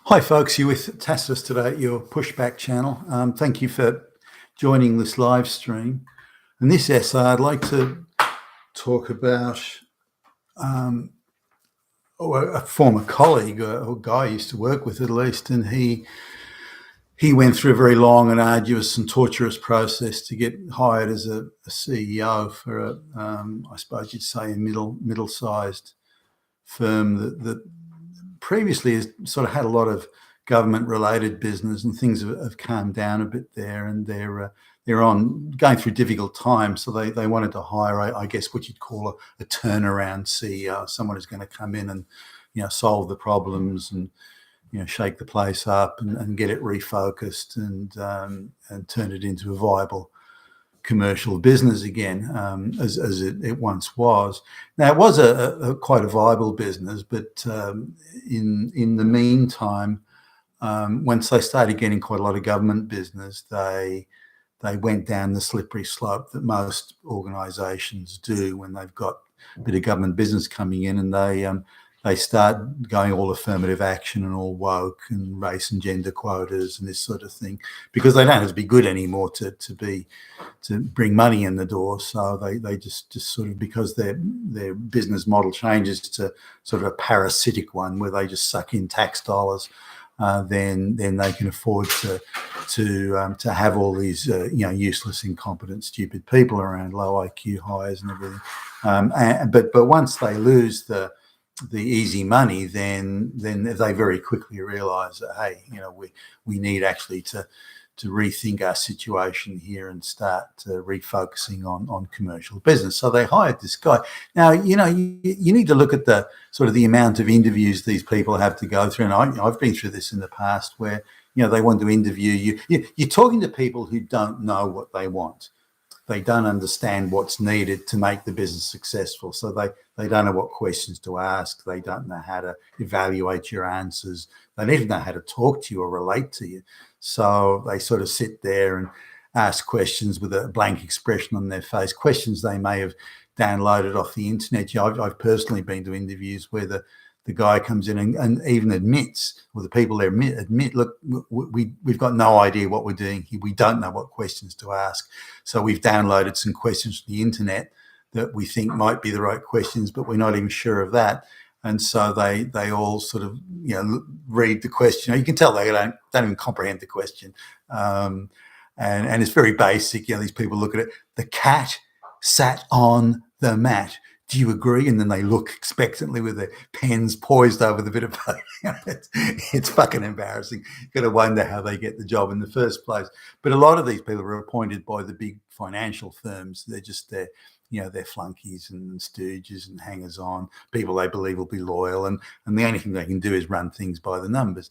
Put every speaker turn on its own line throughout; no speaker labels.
Hi, folks. You're with Tacitus today at your Pushback channel. Thank you for joining this live stream. In this essay, I'd like to talk about a former colleague, a guy I used to work with at least, and he went through a very long and arduous and torturous process to get hired as a CEO for I suppose you'd say, a middle-sized firm that previously has sort of had a lot of government-related business, and things have calmed down a bit there, and they're on going through difficult times. So they wanted to hire, I guess, what you'd call a turnaround CEO, someone who's going to come in and solve the problems and shake the place up and get it refocused and turn it into a viable commercial business again, as it once was. Now, it was a quite a viable business, but in the meantime, once they started getting quite a lot of government business, they went down the slippery slope that most organisations do when they've got a bit of government business coming in, and they start going all affirmative action and all woke and race and gender quotas and this sort of thing, because they don't have to be good anymore to bring money in the door. So they just sort of, because their business model changes to sort of a parasitic one where they just suck in tax dollars, then they can afford to have all these useless, incompetent, stupid people around, low IQ hires and everything. But once they lose the easy money, then they very quickly realise that, hey, we need actually to rethink our situation here and start refocusing on commercial business. So they hired this guy. Now, you need to look at the sort of the amount of interviews these people have to go through. And I've been through this in the past where, they want to interview you. You're talking to people who don't know what they want. They don't understand what's needed to make the business successful. So they don't know what questions to ask. They don't know how to evaluate your answers. They don't even know how to talk to you or relate to you. So they sort of sit there and ask questions with a blank expression on their face, questions they may have downloaded off the internet. I've personally been to interviews where the guy comes in and even admits, or the people there admit, look, we've got no idea what we're doing here. We don't know what questions to ask. So we've downloaded some questions from the internet that we think might be the right questions, but we're not even sure of that. And so they all sort of, read the question. You can tell they don't even comprehend the question. And it's very basic. These people look at it. The cat sat on the mat. Do you agree? And then they look expectantly with their pens poised over the bit of paper. It's fucking embarrassing. You've got to wonder how they get the job in the first place. But a lot of these people are appointed by the big financial firms. They're just they're flunkies and stooges and hangers-on, people they believe will be loyal, and the only thing they can do is run things by the numbers.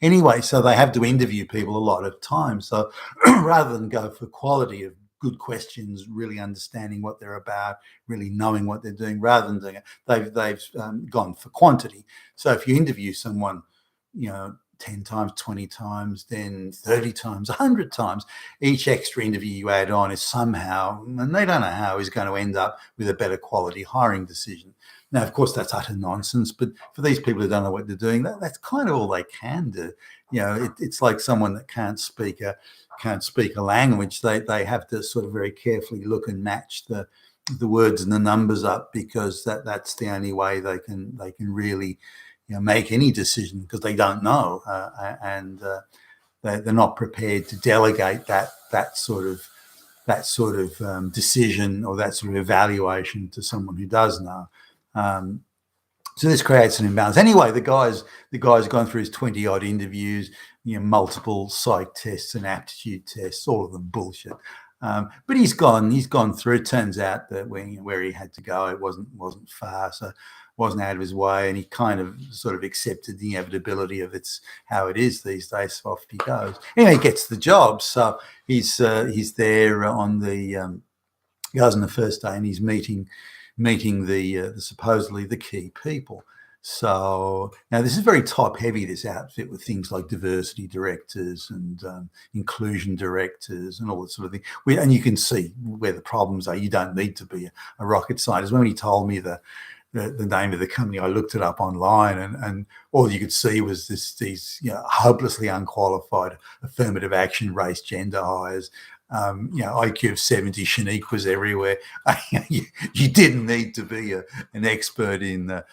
Anyway, so they have to interview people a lot of times. So rather than go for quality of good questions, really understanding what they're about, really knowing what they're doing, rather than doing it, they've gone for quantity. So if you interview someone, 10 times, 20 times, then 30 times, 100 times, each extra interview you add on is somehow, and they don't know how, is going to end up with a better quality hiring decision. Now, of course, that's utter nonsense, but for these people who don't know what they're doing, that's kind of all they can do. It's like someone that can't speak a language. They have to sort of very carefully look and match the words and the numbers up, because that's the only way they can really make any decision, because they don't know, and they're not prepared to delegate that sort of decision or that sort of evaluation to someone who does know. So this creates an imbalance. Anyway, the guy's gone through his 20-odd interviews, multiple psych tests and aptitude tests, all of them bullshit. But he's gone through. It turns out that where he had to go, it wasn't far, so wasn't out of his way, and he kind of sort of accepted the inevitability of it's how it is these days. So off he goes. Anyway, he gets the job. So he's there on the goes on the first day, and he's meeting the supposedly the key people. So now this is very top heavy, this outfit, with things like diversity directors and inclusion directors and all that sort of thing. And you can see where the problems are. You don't need to be a rocket scientist. When he told me the the name of the company. I looked it up online, and all you could see was these hopelessly unqualified affirmative action race gender hires. IQ of 70, Shaniquas everywhere. You didn't need to be an expert in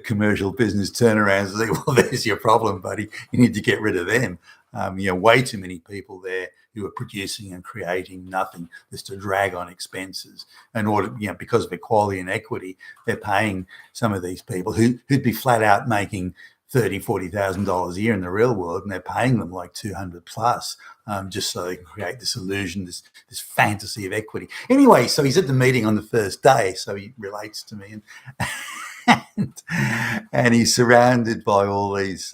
commercial business turnarounds. Well, there's your problem, buddy. You need to get rid of them. Way too many people there who are producing and creating nothing, just to drag on expenses. In order, because of equality and equity, they're paying some of these people who'd be flat out making $30,000-$40,000 a year in the real world, and they're paying them like 200 plus, just so they can create this illusion, this fantasy of equity. Anyway, so he's at the meeting on the first day, so he relates to me, and he's surrounded by all these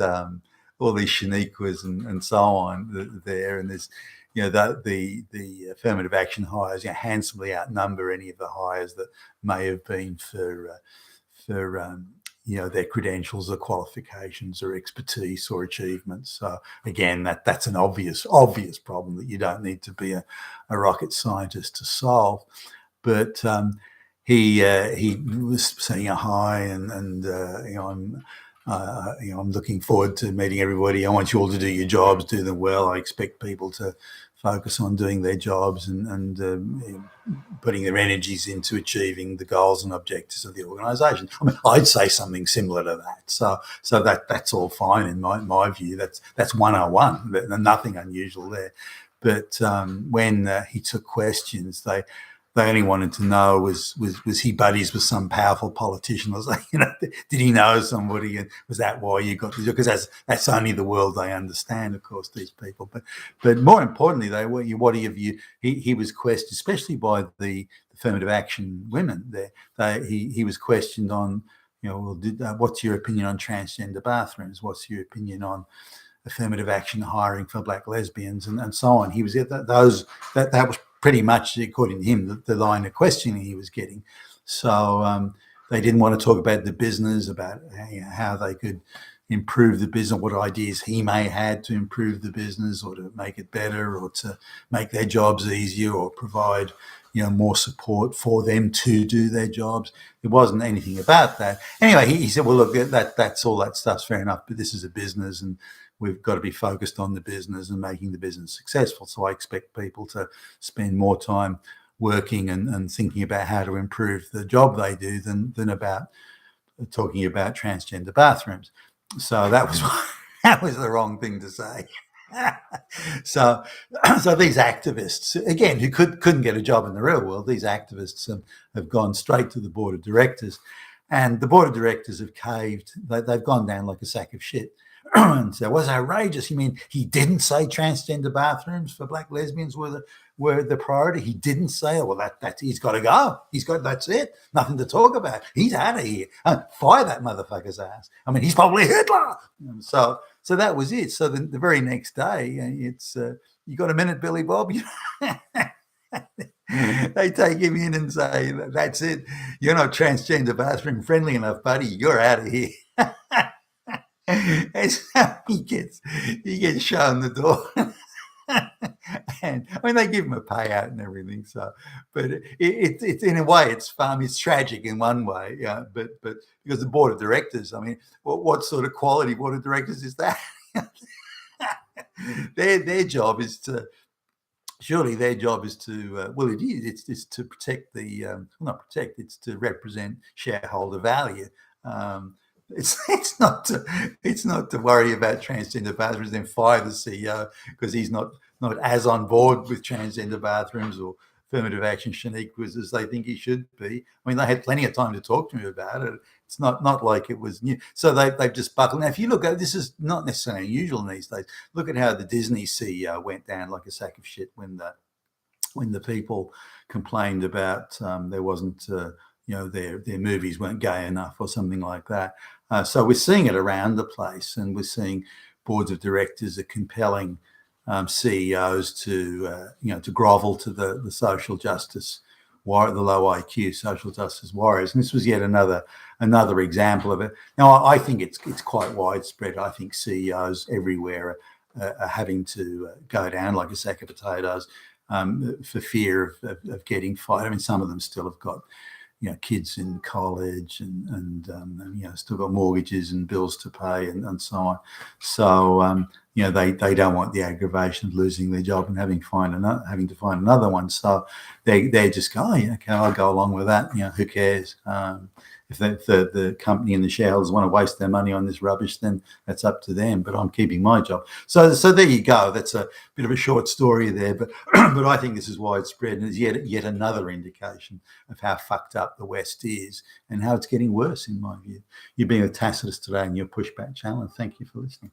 Shaniquas and so on there, and there's the affirmative action hires handsomely outnumber any of the hires that may have been for their credentials or qualifications or expertise or achievements. So again, that's an obvious problem that you don't need to be a rocket scientist to solve. But he was saying hi, and I'm looking forward to meeting everybody. I want you all to do your jobs, do them well. I expect people to focus on doing their jobs and putting their energies into achieving the goals and objectives of the organisation. I mean, I'd say something similar to that. So that's all fine in my view. That's 101. Nothing unusual there. But when he took questions, they only wanted to know was he buddies with some powerful politician? I was like, did he know somebody? And was that why you got the job? Because that's only the world they understand, of course, these people. But more importantly, what are your view? He was questioned, especially by the affirmative action women there. He was questioned on, what's your opinion on transgender bathrooms? What's your opinion on affirmative action hiring for black lesbians and so on? He was that was pretty much, according to him, the line of questioning he was getting. So they didn't want to talk about the business, about how they could improve the business, what ideas he may have had to improve the business or to make it better or to make their jobs easier or provide more support for them to do their jobs. There wasn't anything about that. Anyway, he said, well, look, that's all that stuff's fair enough, but this is a business and we've got to be focused on the business and making the business successful. So I expect people to spend more time working and thinking about how to improve the job they do than about talking about transgender bathrooms. So that was the wrong thing to say. So these activists, again, who couldn't get a job in the real world, these activists have gone straight to the board of directors, and the board of directors have caved. They've gone down like a sack of shit. And so it was outrageous. You mean he didn't say transgender bathrooms for black lesbians were the priority? He didn't say, well, that he's got to go. That's it. Nothing to talk about. He's out of here. Fire that motherfucker's ass. I mean, he's probably Hitler. So that was it. So the very next day, it's you got a minute, Billy Bob? They take him in and say, that's it. You're not transgender bathroom friendly enough, buddy. You're out of here. And so he gets shown the door. And I mean, they give him a payout and everything. So, but it's in a way, it's fun. It's tragic in one way, but because the board of directors, I mean, what sort of quality board of directors is that? Their job is to. Surely their job is to, well, it is. It's to protect not protect. It's to represent shareholder value. It's not to worry about transgender bathrooms, then fire the CEO because he's not as on board with transgender bathrooms or affirmative action Shaniquas as they think he should be. I mean, they had plenty of time to talk to me about it. It's not like it was new. So they've just buckled. Now, if you look at this, is not necessarily unusual these days. Look at how the Disney CEO went down like a sack of shit when the people complained about there wasn't their movies weren't gay enough or something like that. So we're seeing it around the place, and we're seeing boards of directors are compelling CEOs to grovel to the social justice the low IQ social justice warriors. And this was yet another example of it. Now, I think it's quite widespread. I think CEOs everywhere are having to go down like a sack of potatoes for fear of getting fired. I mean, some of them still have got kids in college and still got mortgages and bills to pay and so on. So they don't want the aggravation of losing their job and having to find another one. So they just go, okay, I'll go along with that. Who cares? If the company and the shareholders want to waste their money on this rubbish, then that's up to them. But I'm keeping my job. So there you go. That's a bit of a short story there, but but I think this is widespread and is yet another indication of how fucked up the West is and how it's getting worse, in my view. You've been with Tacitus today in your Pushback channel, and thank you for listening.